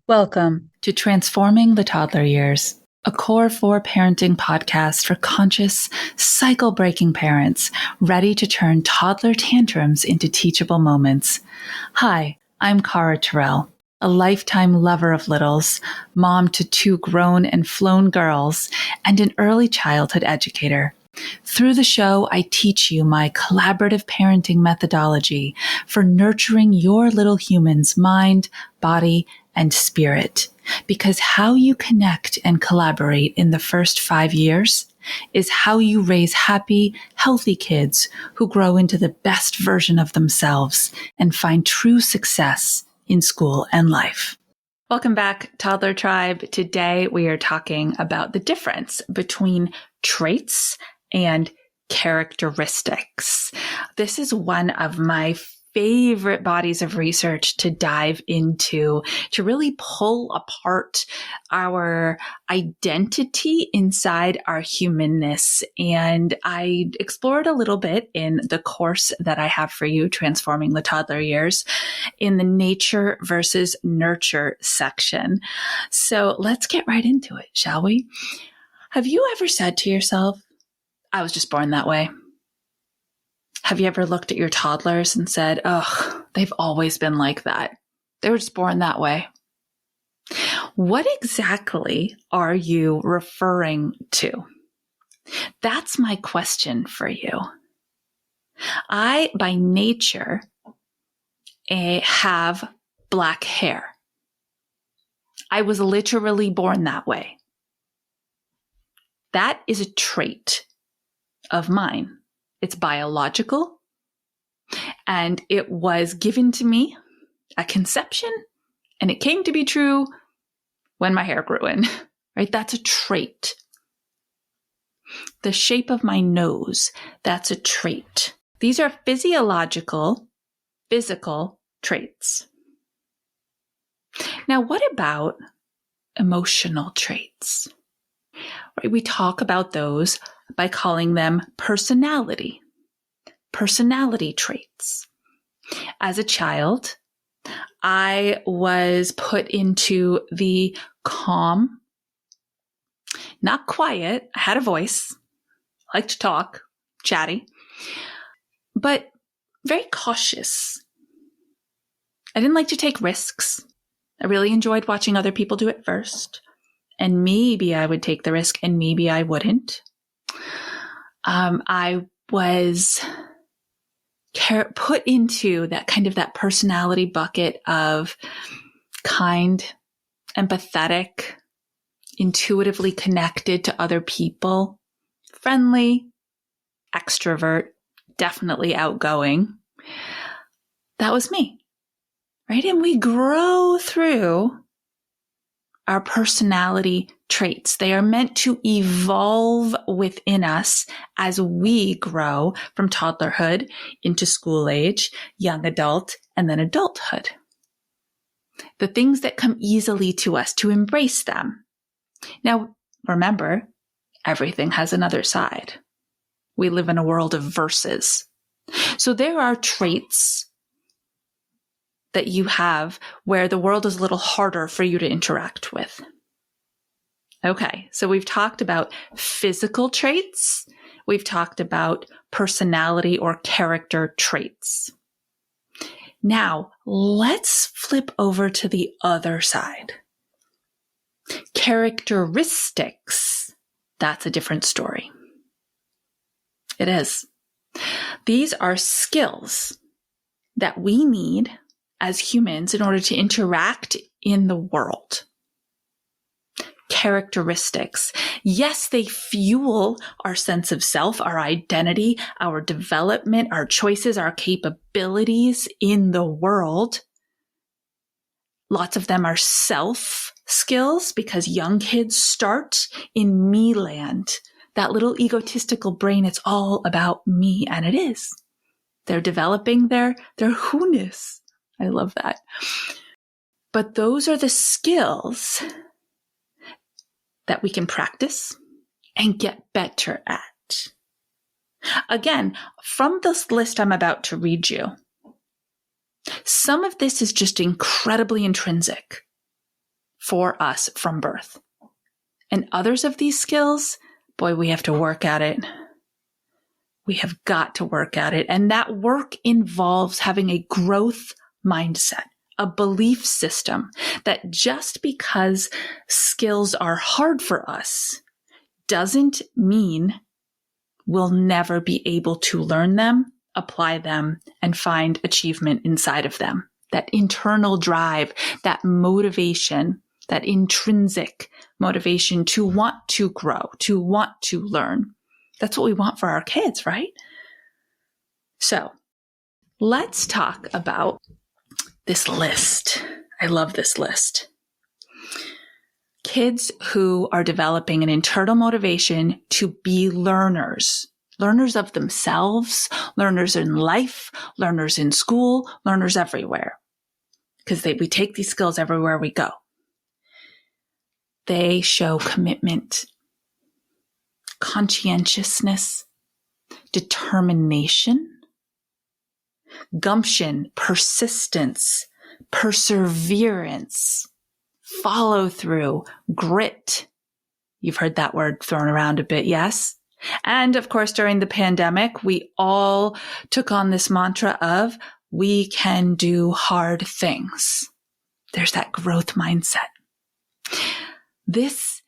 Welcome to Transforming the Toddler Years, a Core 4 parenting podcast for conscious, cycle-breaking parents ready to turn toddler tantrums into teachable moments. Hi, I'm Cara Tyrrell, a lifetime lover of littles, mom to 2 grown and flown girls, and an early childhood educator. Through the show, I teach you my collaborative parenting methodology for nurturing your little human's mind, body, and spirit. Because how you connect and collaborate in the first 5 years is how you raise happy, healthy kids who grow into the best version of themselves and find true success in school and life. Welcome back, Toddler Tribe. Today we are talking about the difference between traits and characteristics. This is one of my favorite bodies of research to dive into, to really pull apart our identity inside our humanness. And I explored a little bit in the course that I have for you, Transforming the Toddler Years, in the nature versus nurture section. So let's get right into it, shall we? Have you ever said to yourself, I was just born that way? Have you ever looked at your toddlers and said, oh, they've always been like that. They were just born that way. What exactly are you referring to? That's my question for you. I, by nature, have black hair. I was literally born that way. That is a trait of mine. It's biological, and it was given to me at conception, and it came to be true when my hair grew in, right? That's a trait. The shape of my nose, that's a trait. These are physical traits. Now, what about emotional traits? Right, we talk about those by calling them personality traits. As a child, I was put into the calm, not quiet. I had a voice, liked to talk, chatty, but very cautious. I didn't like to take risks. I really enjoyed watching other people do it first. And maybe I would take the risk and maybe I wouldn't. I was put into that personality bucket of kind, empathetic, intuitively connected to other people, friendly, extrovert, definitely outgoing. That was me, right? And we grow through our personality traits. They are meant to evolve within us as we grow from toddlerhood into school age, young adult, and then adulthood. The things that come easily to us, to embrace them. Now, remember, everything has another side. We live in a world of verses. So there are traits that you have where the world is a little harder for you to interact with. Okay, so we've talked about physical traits. We've talked about personality or character traits. Now, let's flip over to the other side. Characteristics. That's a different story. It is. These are skills that we need as humans in order to interact in the world. Characteristics. Yes, they fuel our sense of self, our identity, our development, our choices, our capabilities in the world. Lots of them are self skills because young kids start in me land. That little egotistical brain, it's all about me, and it is. They're developing their who-ness. I love that. But those are the skills that we can practice and get better at. Again, from this list I'm about to read you, some of this is just incredibly intrinsic. for us from birth. And others of these skills, boy, we have to work at it. We have got to work at it. And that work involves having a growth mindset, a belief system that just because skills are hard for us doesn't mean we'll never be able to learn them, apply them, and find achievement inside of them. That internal drive, that motivation, that intrinsic motivation to want to grow, to want to learn. That's what we want for our kids, right? So let's talk about this list. I love this list. Kids who are developing an internal motivation to be learners of themselves, learners in life, learners in school, learners everywhere. Because we take these skills everywhere we go. They show commitment, conscientiousness, determination, gumption, persistence, perseverance, follow through, grit. You've heard that word thrown around a bit, yes? And of course, during the pandemic, we all took on this mantra of we can do hard things. There's that growth mindset. This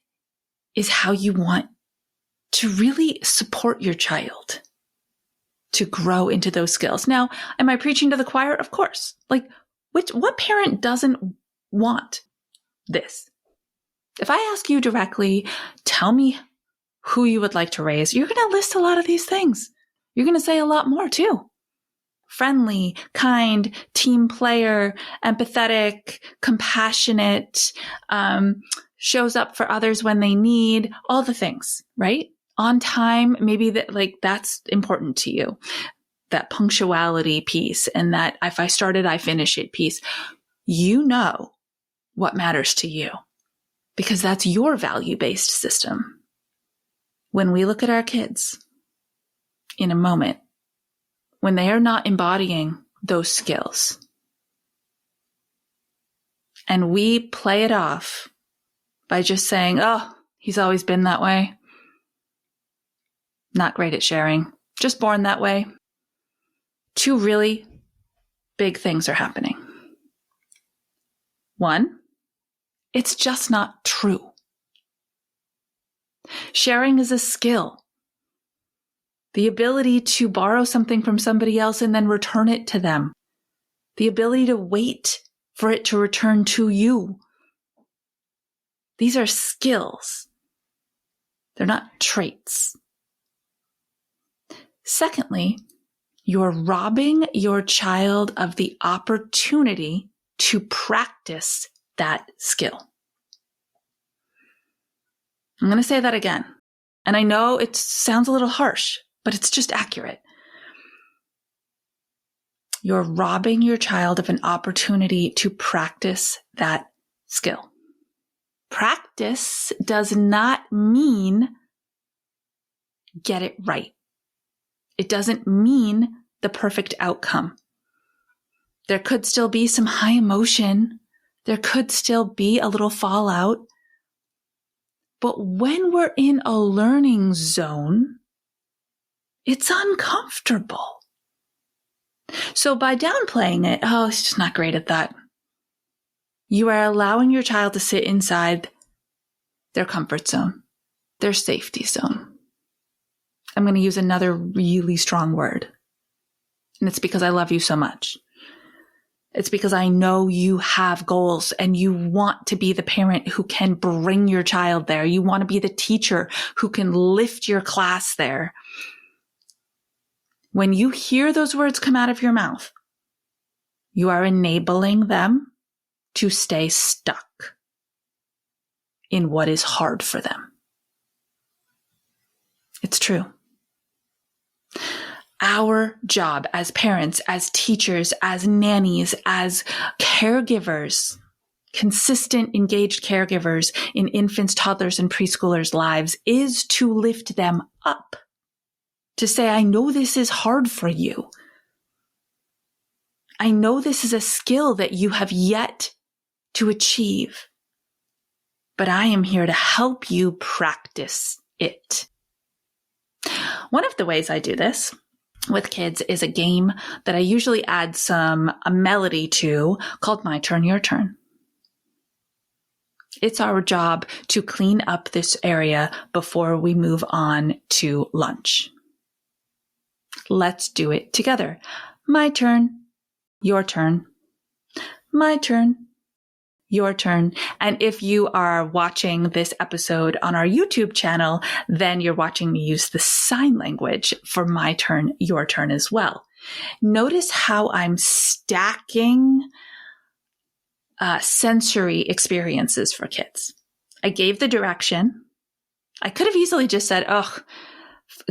is how you want to really support your child to grow into those skills. Now, am I preaching to the choir? Of course. What parent doesn't want this? If I ask you directly, tell me who you would like to raise, you're going to list a lot of these things. You're going to say a lot more too. Friendly, kind, team player, empathetic, compassionate, shows up for others when they need, all the things, right? On time, maybe that's important to you. That punctuality piece and that if I started, I finish it piece. You know what matters to you because that's your value-based system. When we look at our kids in a moment, when they are not embodying those skills and we play it off by just saying, oh, he's always been that way. Not great at sharing, just born that way. Two really big things are happening. One, it's just not true. Sharing is a skill. The ability to borrow something from somebody else and then return it to them. The ability to wait for it to return to you. These are skills. They're not traits. Secondly, you're robbing your child of the opportunity to practice that skill. I'm going to say that again. And I know it sounds a little harsh, but it's just accurate. You're robbing your child of an opportunity to practice that skill. Practice does not mean get it right. It doesn't mean the perfect outcome. There could still be some high emotion. There could still be a little fallout. But when we're in a learning zone, it's uncomfortable. So by downplaying it, oh, it's just not great at that. You are allowing your child to sit inside their comfort zone, their safety zone. I'm going to use another really strong word. And it's because I love you so much. It's because I know you have goals and you want to be the parent who can bring your child there. You want to be the teacher who can lift your class there. When you hear those words come out of your mouth, you are enabling them to stay stuck in what is hard for them. It's true. Our job as parents, as teachers, as nannies, as caregivers, consistent, engaged caregivers in infants, toddlers, and preschoolers' lives is to lift them up. To say, I know this is hard for you. I know this is a skill that you have yet to achieve. but I am here to help you practice it. One of the ways I do this with kids is a game that I usually add a melody to called My Turn, Your Turn. It's our job to clean up this area before we move on to lunch. Let's do it together. My turn, your turn. My turn, your turn. And if you are watching this episode on our YouTube channel, then you're watching me use the sign language for my turn, your turn as well. Notice how I'm stacking sensory experiences for kids. I gave the direction. I could have easily just said, oh,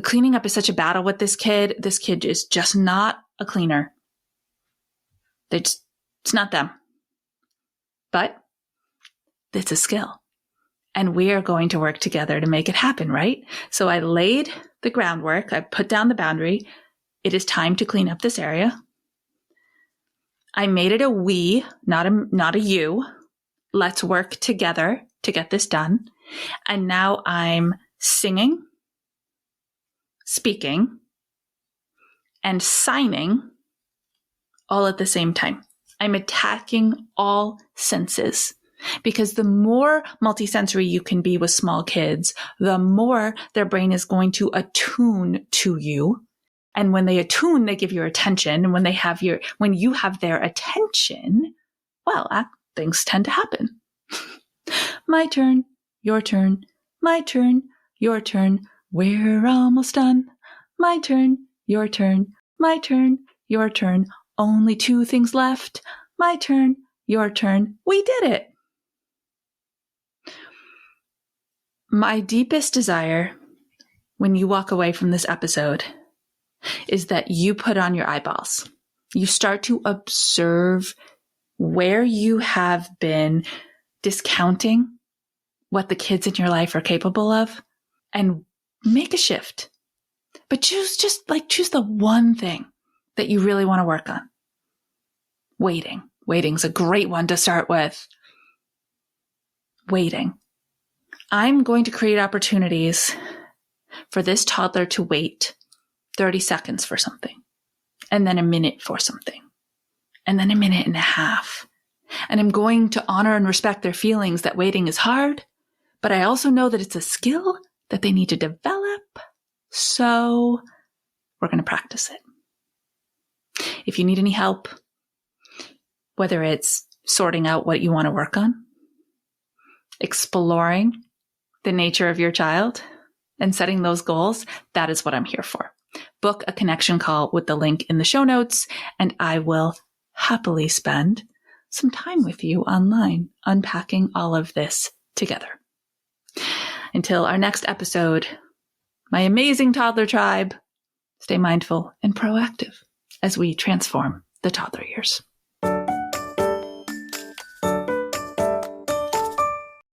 cleaning up is such a battle with this kid. This kid is just not a cleaner. It's not them. But it's a skill. And we are going to work together to make it happen, right? So I laid the groundwork. I put down the boundary. It is time to clean up this area. I made it a we, not a you. Let's work together to get this done. And now I'm singing, speaking, and signing all at the same time. I'm attacking all senses because the more multisensory you can be with small kids, the more their brain is going to attune to you. And when they attune, they give your attention. And when you have their attention, well, things tend to happen. My turn, your turn, my turn, your turn. We're almost done. My turn, your turn, my turn, your turn. Only 2 things left. My turn, your turn. We did it. My deepest desire when you walk away from this episode is that you put on your eyeballs. You start to observe where you have been discounting what the kids in your life are capable of and make a shift. But choose the one thing that you really want to work on. Waiting. Waiting's a great one to start with. Waiting. I'm going to create opportunities for this toddler to wait 30 seconds for something, and then a minute for something, and then a minute and a half. And I'm going to honor and respect their feelings that waiting is hard, but I also know that it's a skill that they need to develop. So we're going to practice it. If you need any help, whether it's sorting out what you want to work on, exploring the nature of your child, and setting those goals, that is what I'm here for. Book a connection call with the link in the show notes, and I will happily spend some time with you online, unpacking all of this together. Until our next episode, my amazing toddler tribe, stay mindful and proactive as we transform the toddler years.